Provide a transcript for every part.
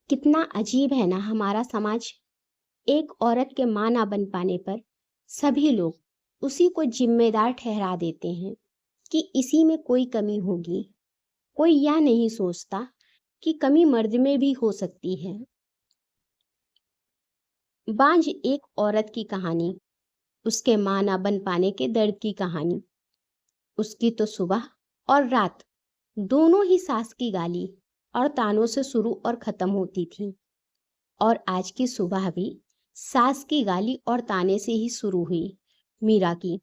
कितना अजीब है ना हमारा समाज। एक औरत के मां ना बन पाने पर सभी लोग उसी को जिम्मेदार ठहरा देते हैं कि इसी में कोई कमी होगी। कोई यह नहीं सोचता कि कमी मर्द में भी हो सकती है। बांझ एक औरत की कहानी, उसके मां ना बन पाने के दर्द की कहानी। उसकी तो सुबह और रात दोनों ही सास की गाली और तानों से शुरू और खत्म होती थी। और आज की सुबह भी सास की गाली और ताने से ही शुरू हुई। मीरा की।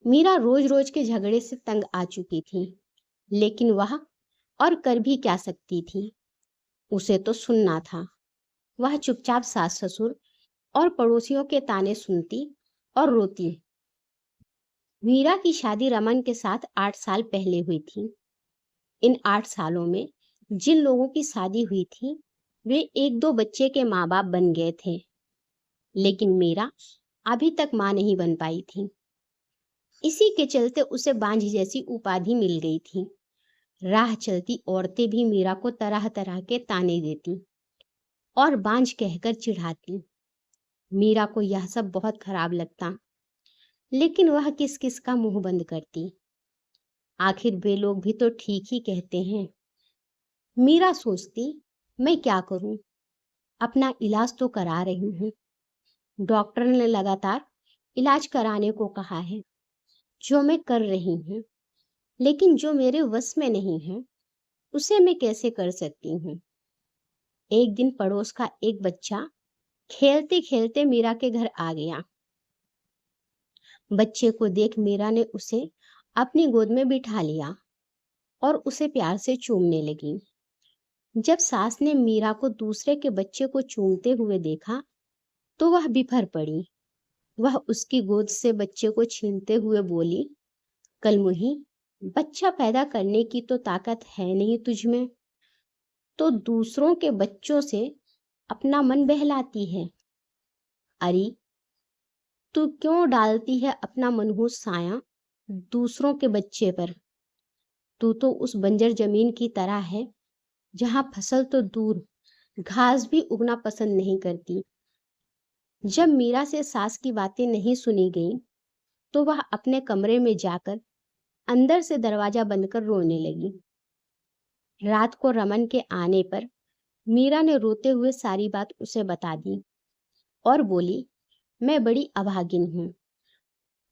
मीरा रोज रोज के झगड़े से तंग आ चुकी थी, लेकिन वह और कर भी क्या सकती थी। उसे तो सुनना था। वह चुपचाप सास ससुर और पड़ोसियों के ताने सुनती और रोती। मीरा की शादी रमन के साथ 8 साल पहले हुई थी। इन 8 सालों में जिन लोगों की शादी हुई थी वे एक दो बच्चे के माँ बाप बन गए थे, लेकिन मीरा अभी तक माँ नहीं बन पाई थी। इसी के चलते उसे बांझ जैसी उपाधि मिल गई थी। राह चलती औरतें भी मीरा को तरह तरह के ताने देती और बांझ कहकर चिढ़ाती। मीरा को यह सब बहुत खराब लगता, लेकिन वह किस किस का मुंह बंद करती। आखिर वे लोग भी तो ठीक ही कहते हैं। मीरा सोचती, मैं क्या करूं, अपना इलाज तो करा रही हूं। डॉक्टर ने लगातार इलाज कराने को कहा है, जो मैं कर रही हूं, लेकिन जो मेरे वश में नहीं है उसे मैं कैसे कर सकती हूँ। एक दिन पड़ोस का एक बच्चा खेलते खेलते मीरा के घर आ गया। बच्चे को देख मीरा ने उसे अपनी गोद में बिठा लिया और उसे प्यार से चूमने लगी। जब सास ने मीरा को दूसरे के बच्चे को चूमते हुए देखा तो वह बिफर पड़ी। वह उसकी गोद से बच्चे को छीनते हुए बोली, कलमुही, बच्चा पैदा करने की तो ताकत है नहीं तुझ में, तो दूसरों के बच्चों से अपना मन बहलाती है। अरे, तू क्यों डालती है अपना मनहूस साया दूसरों के बच्चे पर। तू तो उस बंजर जमीन की तरह है जहां फसल तो दूर घास भी उगना पसंद नहीं करती। जब मीरा से सास की बातें नहीं सुनी गई तो वह अपने कमरे में जाकर अंदर से दरवाजा बंद कर रोने लगी। रात को रमन के आने पर मीरा ने रोते हुए सारी बात उसे बता दी और बोली, मैं बड़ी अभागिन हूँ।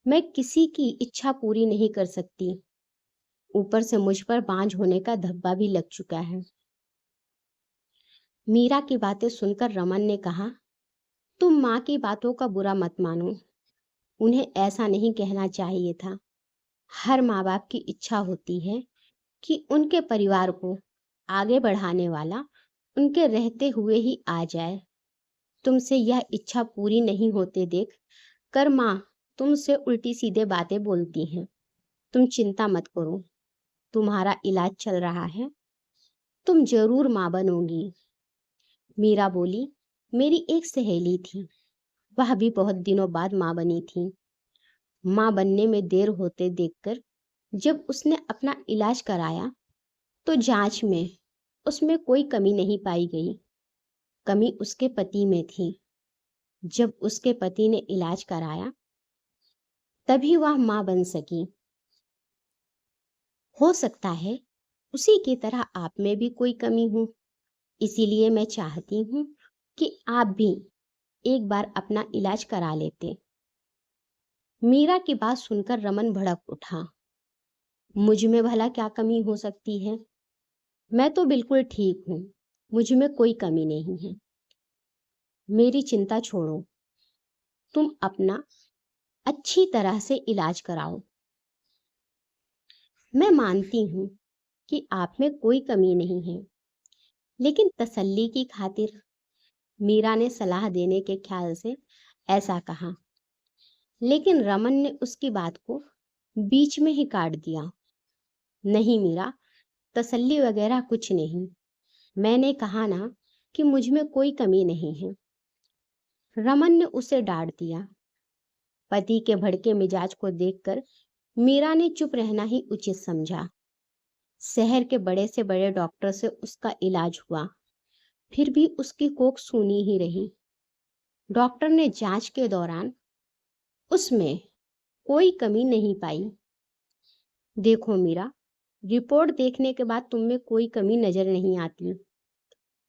मैं किसी की इच्छा पूरी नहीं कर सकती, ऊपर से मुझ पर बांझ होने का धब्बा भी लग चुका है। मीरा की बातें सुनकर रमन ने कहा, तुम माँ की बातों का बुरा मत मानो, उन्हें ऐसा नहीं कहना चाहिए था। हर माँ बाप की इच्छा होती है कि उनके परिवार को आगे बढ़ाने वाला उनके रहते हुए ही आ जाए। तुमसे यह इच्छा पूरी नहीं होते देख कर माँ तुमसे उल्टी सीधे बातें बोलती हैं। तुम चिंता मत करो, तुम्हारा इलाज चल रहा है, तुम जरूर माँ बनोगी। मीरा बोली, मेरी एक सहेली थी, वह भी बहुत दिनों बाद माँ बनी थी। माँ बनने में देर होते देखकर जब उसने अपना इलाज कराया तो जांच में उसमें कोई कमी नहीं पाई गई। कमी उसके पति में थी। जब उसके पति ने इलाज कराया तभी वह माँ बन सकी। हो सकता है उसी की तरह आप में भी कोई कमी हो, इसीलिए मैं चाहती हूँ कि आप भी एक बार अपना इलाज करा लेते। मीरा की बात सुनकर रमन भड़क उठा। मुझ में भला क्या कमी हो सकती है? मैं तो बिल्कुल ठीक हूँ, मुझ में कोई कमी नहीं है। मेरी चिंता छोड़ो, तुम अपना अच्छी तरह से इलाज कराओ। मैं मानती हूँ कि आप में कोई कमी नहीं है, लेकिन तसल्ली की खातिर मीरा ने सलाह देने के ख्याल से ऐसा कहा। लेकिन रमन ने उसकी बात को बीच में ही काट दिया। नहीं मीरा, तसल्ली वगैरह कुछ नहीं। मैंने कहा ना कि मुझ में कोई कमी नहीं है। रमन ने उसे डांट दिया। पति के भड़के मिजाज को देखकर मीरा ने चुप रहना ही उचित समझा। शहर के बड़े से बड़े डॉक्टर से उसका इलाज हुआ, फिर भी उसकी कोख सूनी ही रही। डॉक्टर ने जांच के दौरान उसमें कोई कमी नहीं पाई। देखो मीरा, रिपोर्ट देखने के बाद तुम में कोई कमी नजर नहीं आती।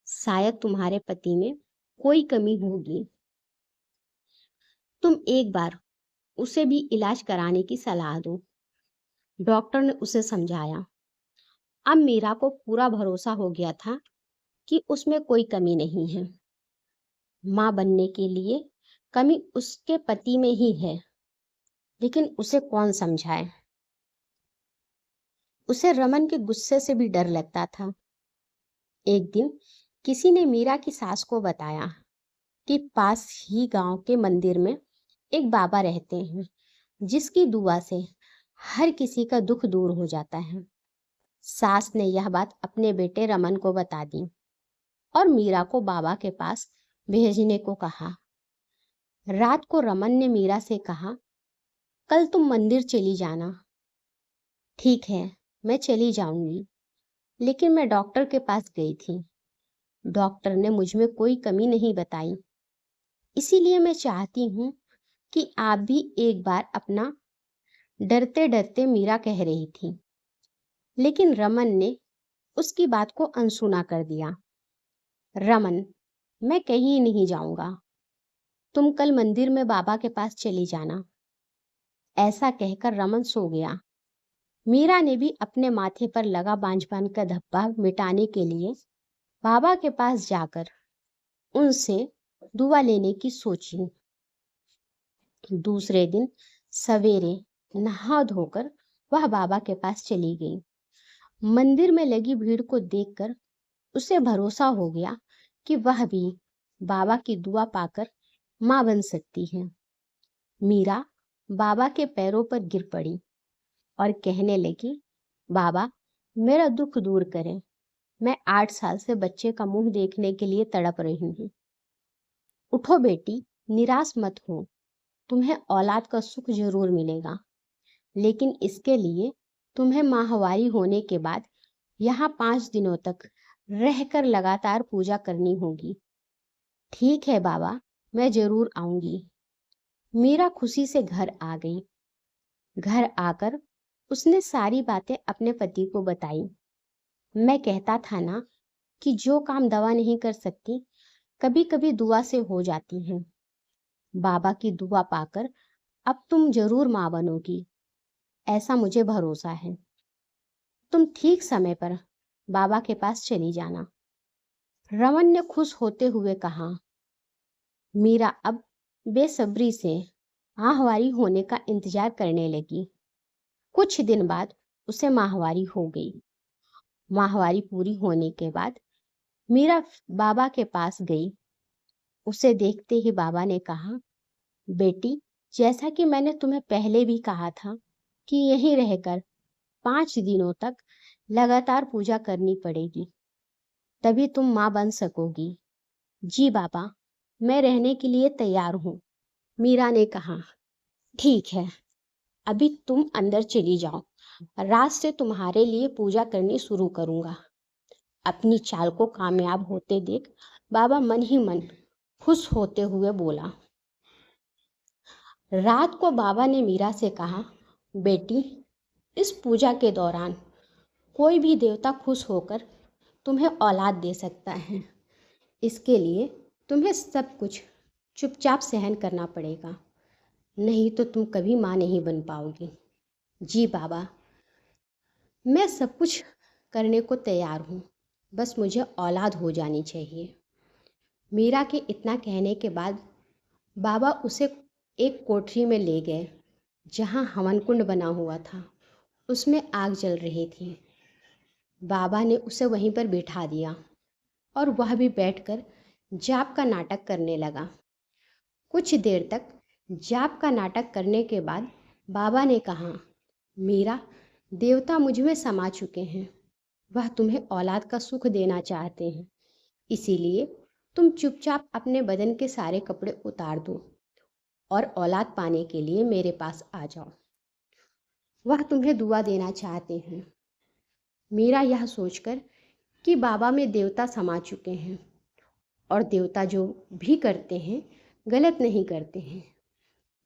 शायद तुम्हारे पति में कोई कमी होगी। तुम एक बार उसे भी इलाज कराने की सलाह दो। डॉक्टर ने उसे समझाया। अब मीरा को पूरा भरोसा हो गया था कि उसमें कोई कमी नहीं है। माँ बनने के लिए कमी उसके पति में ही है, लेकिन उसे कौन समझाए। उसे रमन के गुस्से से भी डर लगता था। एक दिन किसी ने मीरा की सास को बताया कि पास ही गांव के मंदिर में एक बाबा रहते हैं, जिसकी दुआ से हर किसी का दुख दूर हो जाता है। सास ने यह बात अपने बेटे रमन को बता दी और मीरा को बाबा के पास भेजने को कहा। रात को रमन ने मीरा से कहा, कल तुम मंदिर चली जाना। ठीक है, मैं चली जाऊंगी, लेकिन मैं डॉक्टर के पास गई थी। डॉक्टर ने मुझ में कोई कमी नहीं बताई। इसीलिए मैं चाहती हूँ कि आप भी एक बार अपना। डरते डरते मीरा कह रही थी, लेकिन रमन ने उसकी बात को अनसुना कर दिया। रमन, मैं कहीं नहीं जाऊंगा। तुम कल मंदिर में बाबा के पास चली जाना। ऐसा कहकर रमन सो गया। मीरा ने भी अपने माथे पर लगा बांझपन का धब्बा मिटाने के लिए बाबा के पास जाकर उनसे दुआ लेने की सोची। दूसरे दिन सवेरे नहा धोकर वह बाबा के पास चली गई। मंदिर में लगी भीड़ को देखकर उसे भरोसा हो गया कि वह भी बाबा की दुआ पाकर मां बन सकती है। मीरा बाबा के पैरों पर गिर पड़ी और कहने लगी, बाबा, मेरा दुख दूर करें। मैं 8 साल से बच्चे का मुंह देखने के लिए तड़प रही हूँ। उठो बेटी, निराश मत हो। तुम्हें औलाद का सुख जरूर मिलेगा, लेकिन इसके लिए तुम्हें माहवारी होने के बाद यहाँ 5 दिनों तक रहकर लगातार पूजा करनी होगी। ठीक है बाबा, मैं जरूर आऊंगी। मीरा खुशी से घर आ गई। घर आकर उसने सारी बातें अपने पति को बताई। मैं कहता था ना कि जो काम दवा नहीं कर सकती, कभी कभी दुआ से हो जाती हैं। बाबा की दुआ पाकर अब तुम जरूर मां बनोगी, ऐसा मुझे भरोसा है। तुम ठीक समय पर बाबा के पास चली जाना। रमन ने खुश होते हुए कहा। मीरा अब बेसब्री से माहवारी होने का इंतजार करने लगी। कुछ दिन बाद उसे माहवारी हो गई। माहवारी पूरी होने के बाद मीरा बाबा के पास गई। उसे देखते ही बाबा ने कहा, बेटी, जैसा कि मैंने तुम्हें पहले भी कहा था कि यहीं रहकर 5 दिनों तक लगातार पूजा करनी पड़ेगी, तभी तुम मां बन सकोगी। जी बाबा, मैं रहने के लिए तैयार हूँ, मीरा ने कहा। ठीक है, अभी तुम अंदर चली जाओ। रात से तुम्हारे लिए पूजा करनी शुरू करूंगा। अपनी चाल को कामयाब होते देख बाबा मन ही मन खुश होते हुए बोला। रात को बाबा ने मीरा से कहा, बेटी, इस पूजा के दौरान कोई भी देवता खुश होकर तुम्हें औलाद दे सकता है। इसके लिए तुम्हें सब कुछ चुपचाप सहन करना पड़ेगा, नहीं तो तुम कभी माँ नहीं बन पाओगी। जी बाबा, मैं सब कुछ करने को तैयार हूँ, बस मुझे औलाद हो जानी चाहिए। मीरा के इतना कहने के बाद बाबा उसे एक कोठरी में ले गए, जहाँ हवन कुंड बना हुआ था। उसमें आग जल रही थी। बाबा ने उसे वहीं पर बिठा दिया और वह भी बैठकर जाप का नाटक करने लगा। कुछ देर तक जाप का नाटक करने के बाद बाबा ने कहा, मीरा, देवता मुझ में समा चुके हैं। वह तुम्हें औलाद का सुख देना चाहते हैं। इसीलिए तुम चुपचाप अपने बदन के सारे कपड़े उतार दो और औलाद पाने के लिए मेरे पास आ जाओ। वह तुम्हें दुआ देना चाहते हैं। मीरा यह सोचकर कि बाबा में देवता समा चुके हैं, और देवता जो भी करते हैं गलत नहीं करते हैं।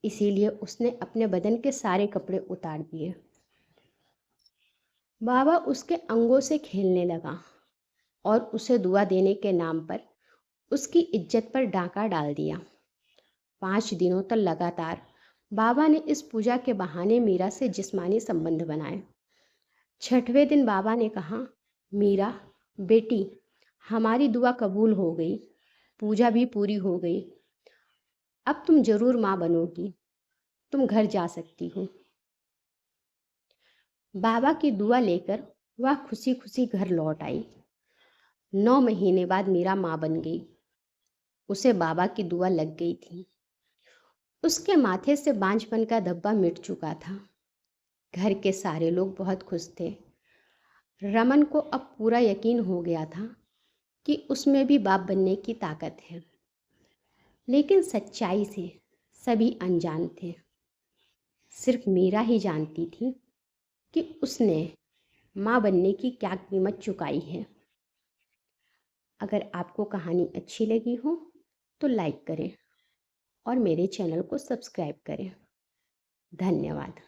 इसीलिए उसने अपने बदन के सारे कपड़े उतार दिए। बाबा उसके अंगों से खेलने लगा और उसे दुआ देने के नाम पर उसकी इज्जत पर डांका डाल दिया। 5 दिनों तक लगातार बाबा ने इस पूजा के बहाने मीरा से जिस्मानी संबंध बनाए। 6वें दिन बाबा ने कहा, मीरा बेटी, हमारी दुआ कबूल हो गई, पूजा भी पूरी हो गई। अब तुम जरूर माँ बनोगी, तुम घर जा सकती हो। बाबा की दुआ लेकर वह खुशी खुशी घर लौट आई। 9 महीने बाद मीरा माँ बन गई। उसे बाबा की दुआ लग गई थी। उसके माथे से बांझपन का धब्बा मिट चुका था। घर के सारे लोग बहुत खुश थे। रमन को अब पूरा यकीन हो गया था कि उसमें भी बाप बनने की ताकत है। लेकिन सच्चाई से सभी अनजान थे। सिर्फ मीरा ही जानती थी कि उसने माँ बनने की क्या कीमत चुकाई है। अगर आपको कहानी अच्छी लगी हो तो लाइक करें और मेरे चैनल को सब्सक्राइब करें। धन्यवाद।